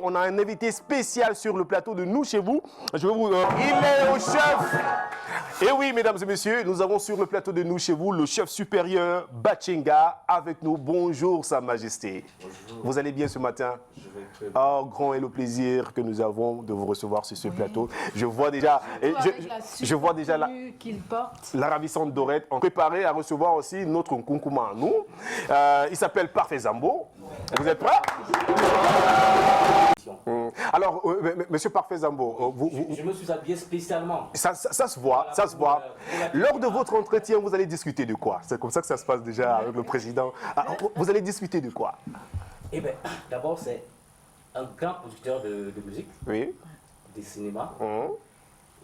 On a un invité spécial sur le plateau de Nous chez vous. Je vais vous... il est au chef. Et oui, mesdames et messieurs, nous avons sur le plateau de Nous chez vous le chef supérieur Bachenga avec nous. Bonjour, Sa Majesté. Bonjour. Vous allez bien ce matin? Je vais très bien. Oh, grand est le plaisir que nous avons de vous recevoir sur ce plateau. Je vois déjà, je vois déjà qu'il porte. la ravissante Dorette. On est préparé à recevoir aussi notre Nkunkuma à nous. Il s'appelle Parfait Zambo. Vous êtes prêts? Alors, monsieur Parfait Zambo, Je me suis habillé spécialement. ça se voit, ça se voit. Lors de votre entretien, vous allez discuter de quoi? C'est comme ça que ça se passe déjà avec le président. Vous allez discuter de quoi? Eh bien, d'abord, c'est un grand producteur de musique, Oui. de cinéma.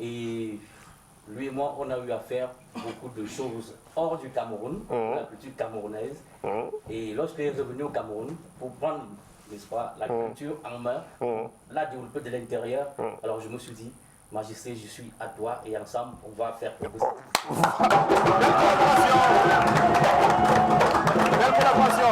Et lui et moi, on a eu à faire beaucoup de choses hors du Cameroun, la culture camerounaise. Et lorsqu'il est revenu au Cameroun, pour prendre, n'est-ce pas, la culture en main, la développer de l'intérieur, alors je me suis dit, Majesté, je suis à toi et ensemble, on va faire quelque chose. Belle collaboration.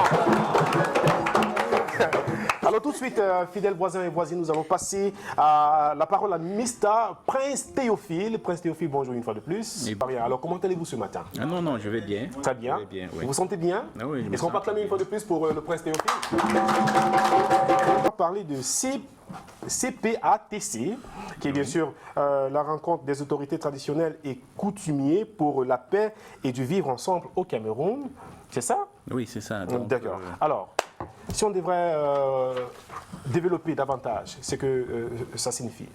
Alors tout de suite, fidèles voisins et voisines, nous allons passer la parole à Mr. Prince Théophile. Prince Théophile, bonjour une fois de plus. Alors comment allez-vous ce matin? Ah non, non, je vais bien. Très bien. Je vais bien, oui. Vous vous sentez bien? Ah oui, Est-ce qu'on peut acclamer une fois de plus pour le Prince Théophile? On va parler de CPATC, qui est bien sûr la rencontre des autorités traditionnelles et coutumiers pour la paix et du vivre ensemble au Cameroun. C'est ça? Oui, c'est ça. D'accord. Alors, si on devrait développer davantage, c'est que ça signifie.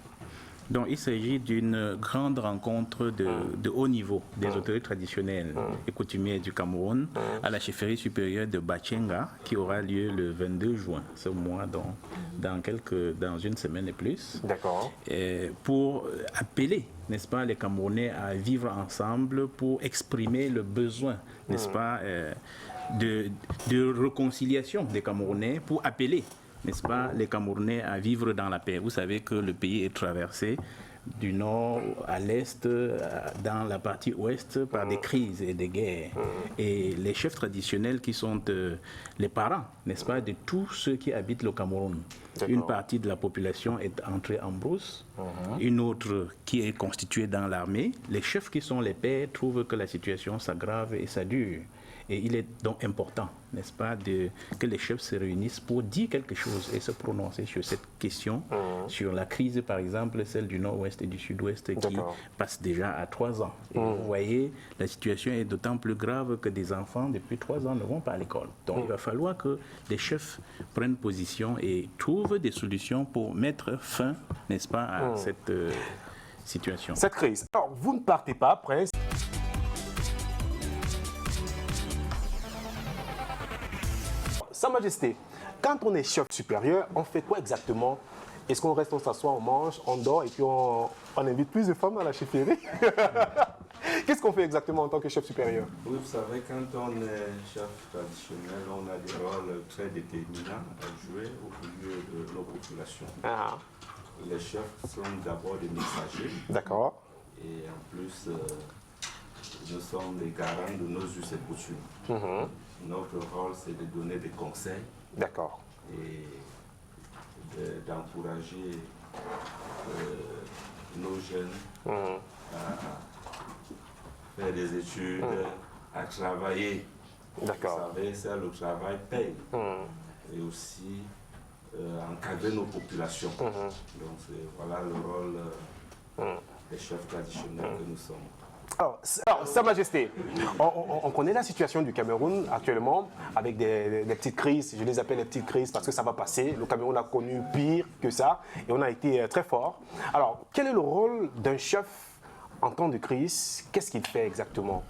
Donc, il s'agit d'une grande rencontre de haut niveau des autorités traditionnelles et coutumières du Cameroun à la chefferie supérieure de Bachenga, qui aura lieu le 22 juin, ce mois, dans une semaine et plus. D'accord. Pour appeler, n'est-ce pas, les Camerounais à vivre ensemble, pour exprimer le besoin, n'est-ce pas, de réconciliation des Camerounais, pour appeler, n'est-ce pas, les Camerounais à vivre dans la paix. Vous savez que le pays est traversé du nord à l'est, dans la partie ouest, par des crises et des guerres. Et les chefs traditionnels qui sont les parents, n'est-ce pas, de tous ceux qui habitent le Cameroun. Une partie de la population est entrée en brousse, une autre qui est constituée dans l'armée. Les chefs qui sont les pères trouvent que la situation s'aggrave et ça dure. Et il est donc important, n'est-ce pas, que les chefs se réunissent pour dire quelque chose et se prononcer sur cette question, sur la crise, par exemple, celle du nord-ouest et du sud-ouest, qui passe déjà à 3 ans. Et vous voyez, la situation est d'autant plus grave que des enfants, depuis 3 ans, ne vont pas à l'école. Donc il va falloir que les chefs prennent position et trouvent des solutions pour mettre fin, n'est-ce pas, à cette situation. Cette crise. Alors, vous ne partez pas, Prince. Sa Majesté, quand on est chef supérieur, on fait quoi exactement? Est-ce qu'on reste, on s'assoit, on mange, on dort et puis on invite plus de femmes dans la chefferie? Qu'est-ce qu'on fait exactement en tant que chef supérieur? Oui, vous savez, quand on est chef traditionnel, on a des rôles très déterminants à jouer au milieu de nos populations. Les chefs sont d'abord des messagers. D'accord. Et en plus, nous sommes les garants de nos us et coutumes. Notre rôle, c'est de donner des conseils. D'accord. Et d'encourager nos jeunes à faire des études, à travailler. D'accord. Vous savez, ça, le travail paye. Et aussi encadrer nos populations. Donc, voilà le rôle des chefs traditionnels que nous sommes. Alors, Sa Majesté, on connaît la situation du Cameroun actuellement avec des petites crises. Je les appelle les petites crises parce que ça va passer. Le Cameroun a connu pire que ça et on a été très fort. Alors, quel est le rôle d'un chef en temps de crise? Qu'est-ce qu'il fait exactement?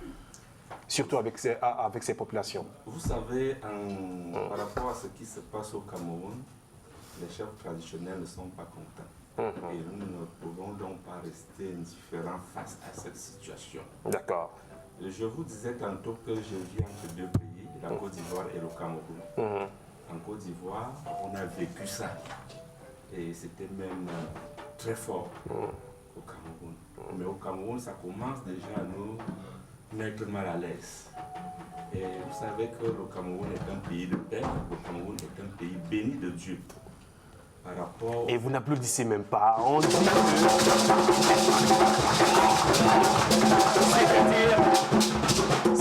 Surtout avec ses populations. Vous savez, par rapport à ce qui se passe au Cameroun, les chefs traditionnels ne sont pas contents. Et nous ne pouvons donc pas rester indifférents face à cette situation. D'accord. Je vous disais tantôt que je vis entre 2 pays, la Côte d'Ivoire et le Cameroun. En Côte d'Ivoire, on a vécu ça. Et c'était même très fort au Cameroun. Mais au Cameroun, ça commence déjà à nous mettre mal à l'aise. Et vous savez que le Cameroun est un pays de paix, le Cameroun est un pays béni de Dieu. par rapport... Et vous n'applaudissez même pas. On dit que... C'est-à-dire,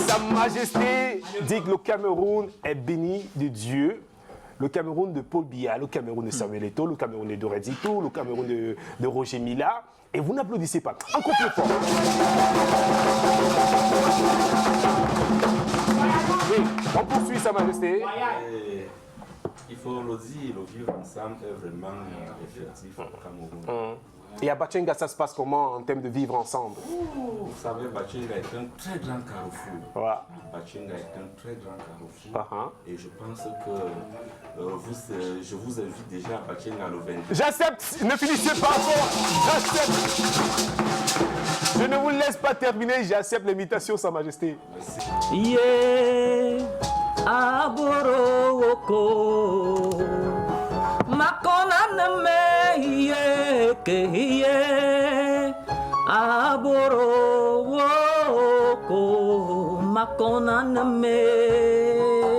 Sa Majesté dit que le Cameroun est béni de Dieu. Le Cameroun de Paul Biya, le Cameroun de Samuel Eto'o, le Cameroun de Doré Dito, le Cameroun de Roger Mila. Et vous n'applaudissez pas. Encore plus fort. Oui, on poursuit Sa Majesté. Et il faut le dire, le vivre ensemble est vraiment effectif au Cameroun. Et à Bachenga, ça se passe comment en termes de vivre ensemble? Vous savez, Bachenga est un très grand carrefour. Voilà. Bachenga est un très grand carrefour. Et je pense que je vous invite déjà à Bachenga le 22. J'accepte, ne finissez pas encore. J'accepte. Je ne vous laisse pas terminer, j'accepte l'invitation, Sa Majesté. Merci. Iye aboro woko makona name iye ke iye aboro woko makona name.